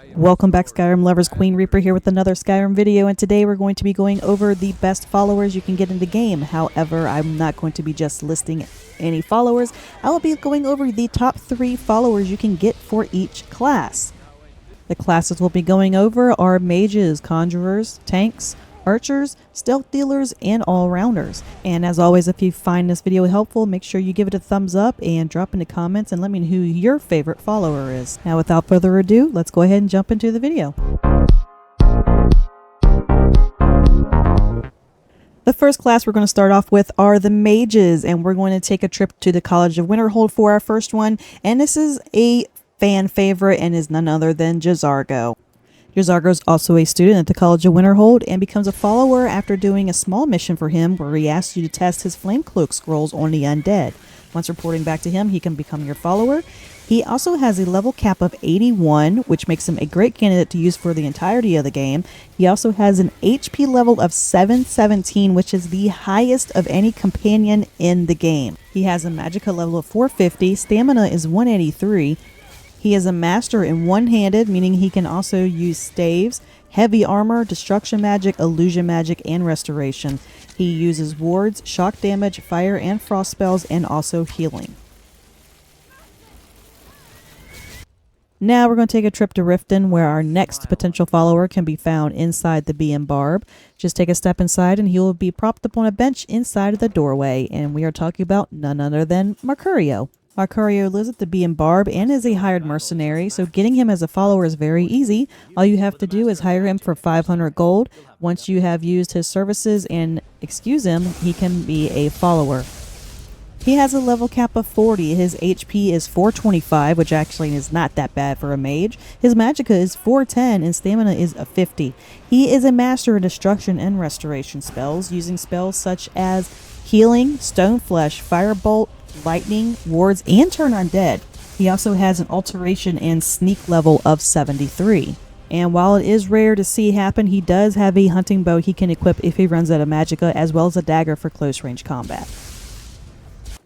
Welcome back, Skyrim lovers. Queen Reaper here with another Skyrim video, and today we're going to be going over the best followers you can get in the game. However, I'm not going to be just listing any followers. I will be going over the top 3 followers you can get for each class. The classes we'll be going over are mages, conjurers, tanks, archers, stealth dealers, and all-rounders. And as always, if you find this video helpful, make sure you give it a thumbs up and drop in the comments and let me know who your favorite follower is. Now, without further ado, let's go ahead and jump into the video. The first class we're going to start off with are the mages, and we're going to take a trip to the College of Winterhold for our first one. And this is a fan favorite and is none other than J'zargo. J'zargo is also a student at the College of Winterhold and becomes a follower after doing a small mission for him where he asks you to test his flame cloak scrolls on the undead. Once reporting back to him, he can become your follower. He also has a level cap of 81, which makes him a great candidate to use for the entirety of the game. He also has an HP level of 717, which is the highest of any companion in the game. He has a magicka level of 450, stamina is 183. He is a master in one-handed, meaning he can also use staves, heavy armor, destruction magic, illusion magic, and restoration. He uses wards, shock damage, fire and frost spells, and also healing. Now we're going to take a trip to Riften, where our next potential follower can be found inside the Bee and Barb. Just take a step inside and he will be propped up on a bench inside of the doorway, and we are talking about none other than Mercurio. Mercurio lives at the Bee and Barb and is a hired mercenary, so getting him as a follower is very easy. All you have to do is hire him for 500 gold. Once you have used his services and excuse him, he can be a follower. He has a level cap of 40. His HP is 425, which actually is not that bad for a mage. His magicka is 410 and stamina is a 50. He is a master in destruction and restoration spells, using spells such as healing, stone flesh, firebolt, lightning, wards, and turn undead. He also has an alteration and sneak level of 73. And while it is rare to see happen, he does have a hunting bow he can equip if he runs out of magicka, as well as a dagger for close range combat.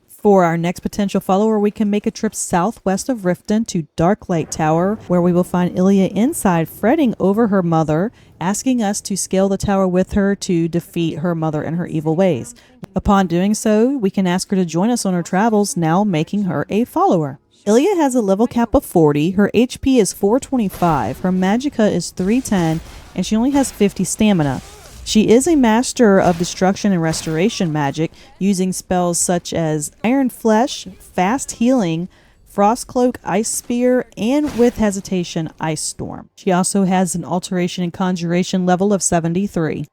For our next potential follower, we can make a trip southwest of Riften to Darklight Tower, where we will find Ilya inside fretting over her mother, asking us to scale the tower with her to defeat her mother and her evil ways. Upon doing so, we can ask her to join us on her travels, now making her a follower. Ilya has a level cap of 40, her HP is 425, her magicka is 310, and she only has 50 stamina. She is a master of destruction and restoration magic, using spells such as Iron Flesh, Fast Healing, Frost Cloak, Ice Spear, and with hesitation, Ice Storm. She also has an alteration and conjuration level of 73.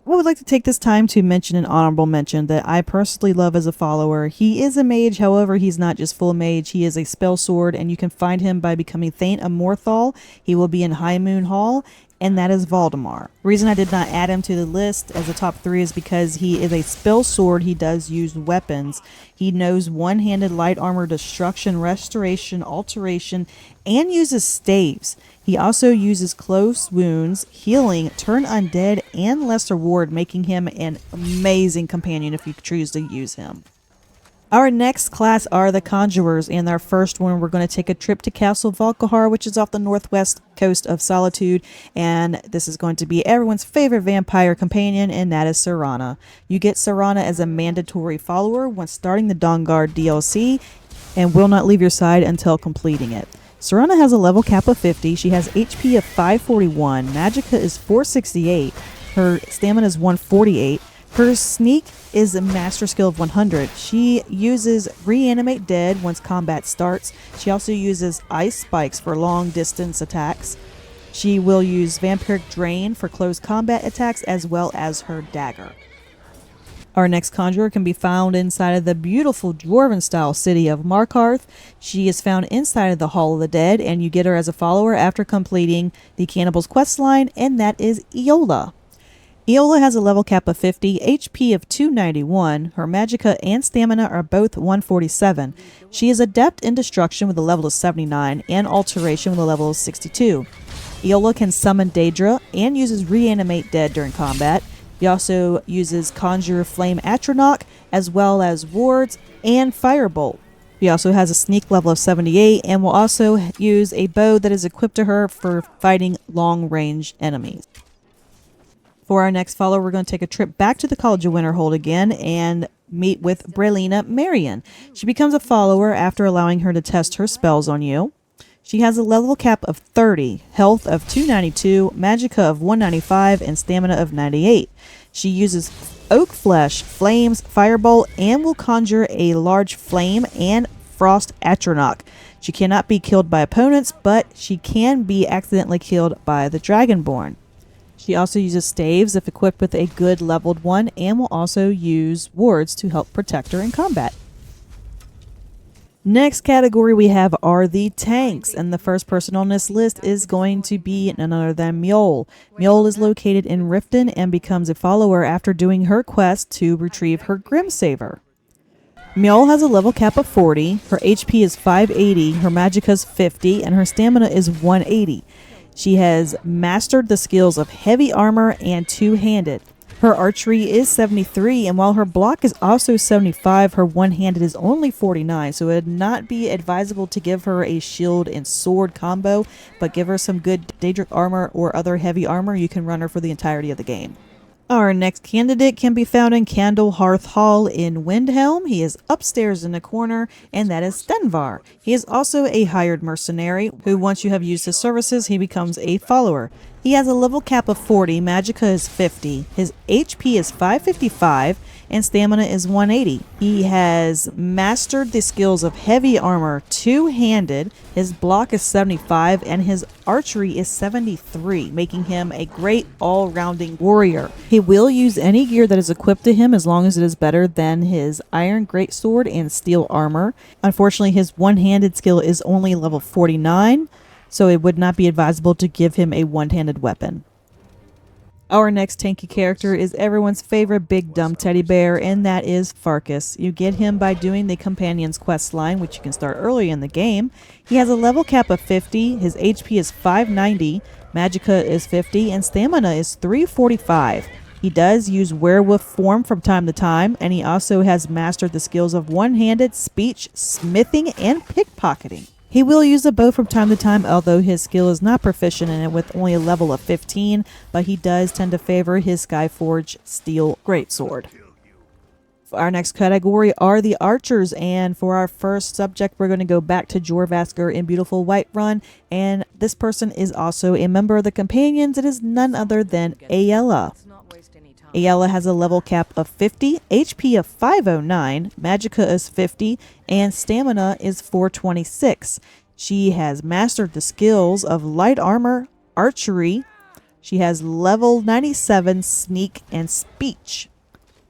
I would like to take this time to mention an honorable mention that I personally love as a follower. He is a mage, however, he's not just full mage. He is a spell sword, and you can find him by becoming Thane of Morthal. He will be in High Moon Hall, and that is Valdemar. The reason I did not add him to the list as a top 3 is because he is a spell sword. He does use weapons. He knows one-handed light armor, destruction, restoration, alteration, and uses staves. He also uses close wounds, healing, turn undead, and lesser ward, making him an amazing companion if you choose to use him. Our next class are the Conjurers, and our first one, we're going to take a trip to Castle Valkahar, which is off the northwest coast of Solitude, and this is going to be everyone's favorite vampire companion, and that is Serana. You get Serana as a mandatory follower when starting the Dawnguard DLC, and will not leave your side until completing it. Serana has a level cap of 50, she has HP of 541, magicka is 468, her stamina is 148, her sneak is a master skill of 100. She uses Reanimate Dead once combat starts. She also uses Ice Spikes for long distance attacks. She will use Vampiric Drain for close combat attacks, as well as her dagger. Our next conjurer can be found inside of the beautiful dwarven style city of Markarth. She is found inside of the Hall of the Dead, and you get her as a follower after completing the Cannibal's questline, and that is Iola. Iola has a level cap of 50, HP of 291, her magicka and stamina are both 147. She is adept in destruction with a level of 79 and alteration with a level of 62. Iola can summon Daedra and uses Reanimate Dead during combat. He also uses Conjure Flame Atronach, as well as wards and Firebolt. She also has a sneak level of 78 and will also use a bow that is equipped to her for fighting long-range enemies. For our next follower, we're going to take a trip back to the College of Winterhold again and meet with Brelina Marion. She becomes a follower after allowing her to test her spells on you. She has a level cap of 30, health of 292, magicka of 195, and stamina of 98. She uses oak flesh, flames, firebolt, and will conjure a large flame and frost atronach. She cannot be killed by opponents, but she can be accidentally killed by the Dragonborn. She also uses staves if equipped with a good leveled one, and will also use wards to help protect her in combat. Next category we have are the tanks, and the first person on this list is going to be none other than Mjol. Mjol is located in Riften and becomes a follower after doing her quest to retrieve her Grimsaver. Mjol has a level cap of 40, her HP is 580, her magicka is 50, and her stamina is 180. She has mastered the skills of heavy armor and two-handed. Her archery is 73, and while her block is also 75, her one-handed is only 49, so it would not be advisable to give her a shield and sword combo, but give her some good Daedric armor or other heavy armor. You can run her for the entirety of the game. Our next candidate can be found in Candlehearth Hall in Windhelm. He is upstairs in the corner, and that is Stenvar. He is also a hired mercenary, who once you have used his services, he becomes a follower. He has a level cap of 40, magicka is 50, his HP is 555, and stamina is 180. He has mastered the skills of heavy armor two-handed, his block is 75, and his archery is 73, making him a great all-rounding warrior. He will use any gear that is equipped to him as long as it is better than his iron greatsword and steel armor. Unfortunately, his one-handed skill is only level 49, so it would not be advisable to give him a one-handed weapon. Our next tanky character is everyone's favorite big dumb teddy bear, and that is Farkas. You get him by doing the Companion's quest line, which you can start early in the game. He has a level cap of 50, his HP is 590, magicka is 50, and stamina is 345. He does use werewolf form from time to time, and he also has mastered the skills of one-handed, speech, smithing, and pickpocketing. He will use a bow from time to time, although his skill is not proficient in it with only a level of 15, but he does tend to favor his Skyforge steel greatsword. Our next category are the archers, and for our first subject, we're going to go back to Jorvaskr in beautiful Whiterun, and this person is also a member of the Companions. It is none other than Aella. Aella has a level cap of 50, HP of 509, magicka is 50, and stamina is 426. She has mastered the skills of light armor, archery. She has level 97 sneak and speech.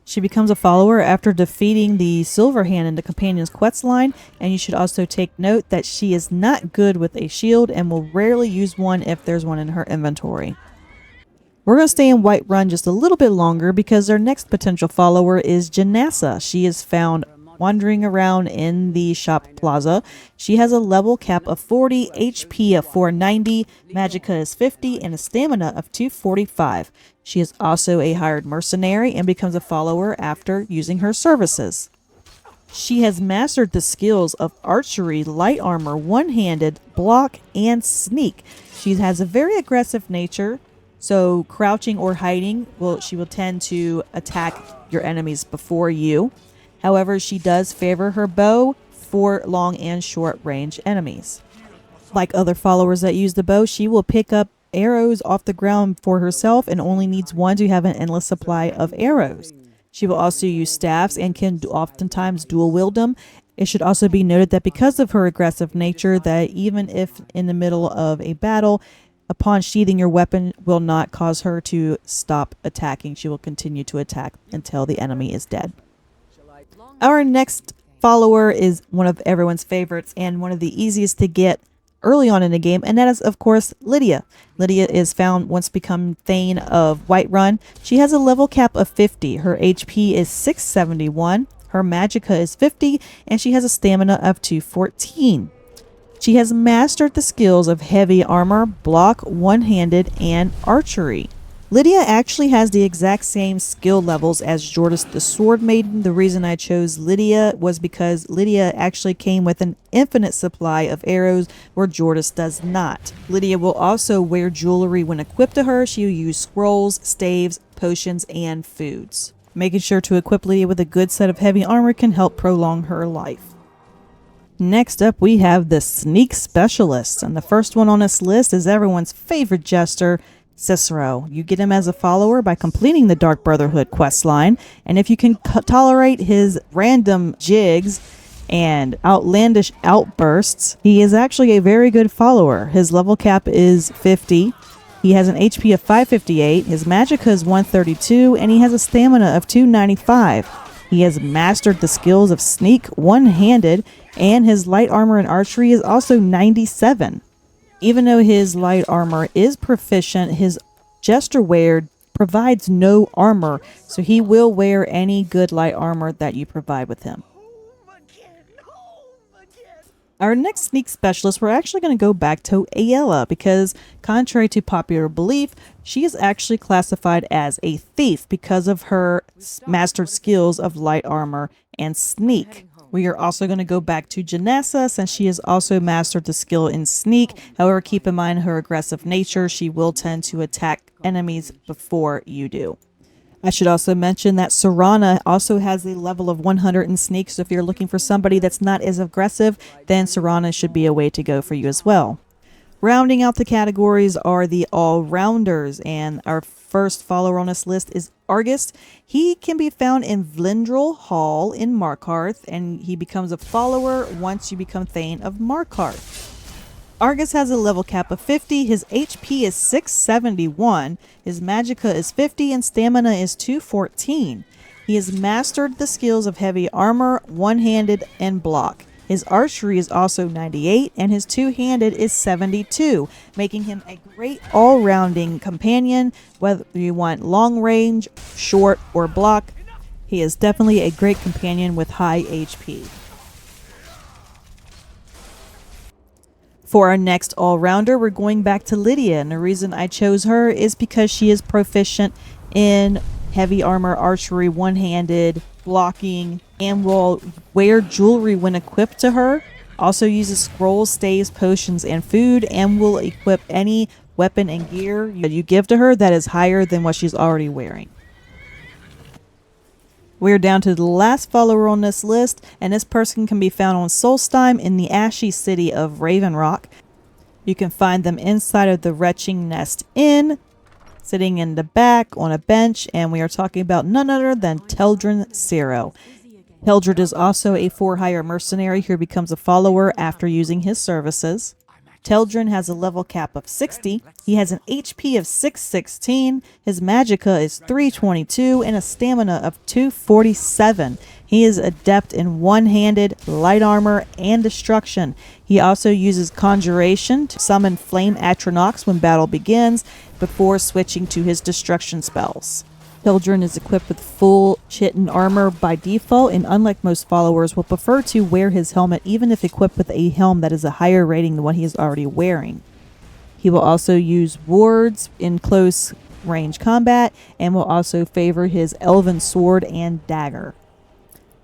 She becomes a follower after defeating the Silverhand in the Companion's quest line, and you should also take note that she is not good with a shield and will rarely use one if there's one in her inventory. We're going to stay in Whiterun just a little bit longer because our next potential follower is Janassa. She is found wandering around in the shop plaza. She has a level cap of 40, HP of 490, magicka is 50, and a stamina of 245. She is also a hired mercenary and becomes a follower after using her services. She has mastered the skills of archery, light armor, one-handed, block, and sneak. She has a very aggressive nature. So crouching or hiding, she will tend to attack your enemies before you. However, she does favor her bow for long and short range enemies. Like other followers that use the bow, she will pick up arrows off the ground for herself and only needs one to have an endless supply of arrows. She will also use staffs and can oftentimes dual wield them. It should also be noted that because of her aggressive nature, that even if in the middle of a battle, upon sheathing your weapon will not cause her to stop attacking. She will continue to attack until the enemy is dead. Our next follower is one of everyone's favorites and one of the easiest to get early on in the game, and that is, of course, Lydia. Lydia is found once become Thane of Whiterun. She has a level cap of 50. Her HP is 671. Her magicka is 50, and she has a stamina of 214. She has mastered the skills of heavy armor, block, one-handed, and archery. Lydia actually has the exact same skill levels as Jordis the Sword Maiden. The reason I chose Lydia was because Lydia actually came with an infinite supply of arrows where Jordis does not. Lydia will also wear jewelry when equipped to her. She will use scrolls, staves, potions, and foods. Making sure to equip Lydia with a good set of heavy armor can help prolong her life. Next up, we have the Sneak Specialist, and the first one on this list is everyone's favorite jester, Cicero. You get him as a follower by completing the Dark Brotherhood questline, and if you can tolerate his random jigs and outlandish outbursts, he is actually a very good follower. His level cap is 50. He has an HP of 558, his magicka is 132, and he has a stamina of 295. He has mastered the skills of sneak one-handed, and his light armor and archery is also 97. Even though his light armor is proficient, his jester wear provides no armor, so he will wear any good light armor that you provide with him. Our next sneak specialist, we're actually going to go back to Ayala because, contrary to popular belief, she is actually classified as a thief because of her mastered skills of light armor and sneak. We are also going to go back to Janessa since she has also mastered the skill in sneak. However, keep in mind her aggressive nature. She will tend to attack enemies before you do. I should also mention that Serana also has a level of 100 in sneak, so if you're looking for somebody that's not as aggressive, then Serana should be a way to go for you as well. Rounding out the categories are the Allrounders, and our first follower on this list is Argus. He can be found in Vlindrel Hall in Markarth, and he becomes a follower once you become Thane of Markarth. Argus has a level cap of 50, his HP is 671, his magicka is 50, and stamina is 214. He has mastered the skills of heavy armor, one-handed, and block. His archery is also 98, and his two-handed is 72, making him a great all-rounding companion, whether you want long range, short, or block. He is definitely a great companion with high HP. For our next all-rounder, we're going back to Lydia, and the reason I chose her is because she is proficient in heavy armor, archery, one-handed, blocking, and will wear jewelry when equipped to her. Also uses scrolls, staves, potions, and food, and will equip any weapon and gear that you give to her that is higher than what she's already wearing. We're down to the last follower on this list, and this person can be found on Solstheim in the ashy city of Ravenrock. You can find them inside of the Retching Nest Inn, sitting in the back on a bench, and we are talking about none other than Teldrin Cero. Teldrin is also a for-hire mercenary who becomes a follower after using his services. Teldrin has a level cap of 60. He has an HP of 616. His magicka is 322 and a stamina of 247. He is adept in one-handed, light armor, and destruction. He also uses Conjuration to summon Flame Atronachs when battle begins before switching to his destruction spells. Teldrin is equipped with full chitin armor by default, and unlike most followers, will prefer to wear his helmet even if equipped with a helm that is a higher rating than what he is already wearing. He will also use wards in close range combat, and will also favor his elven sword and dagger.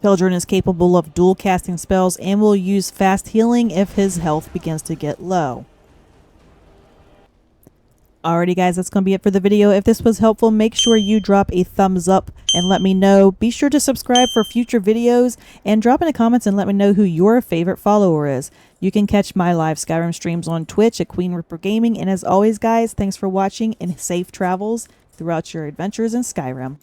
Teldrin is capable of dual casting spells and will use fast healing if his health begins to get low. Alrighty guys, that's going to be it for the video. If this was helpful, make sure you drop a thumbs up and let me know. Be sure to subscribe for future videos and drop in the comments and let me know who your favorite follower is. You can catch my live Skyrim streams on Twitch at Queen Ripper Gaming. And as always guys, thanks for watching and safe travels throughout your adventures in Skyrim.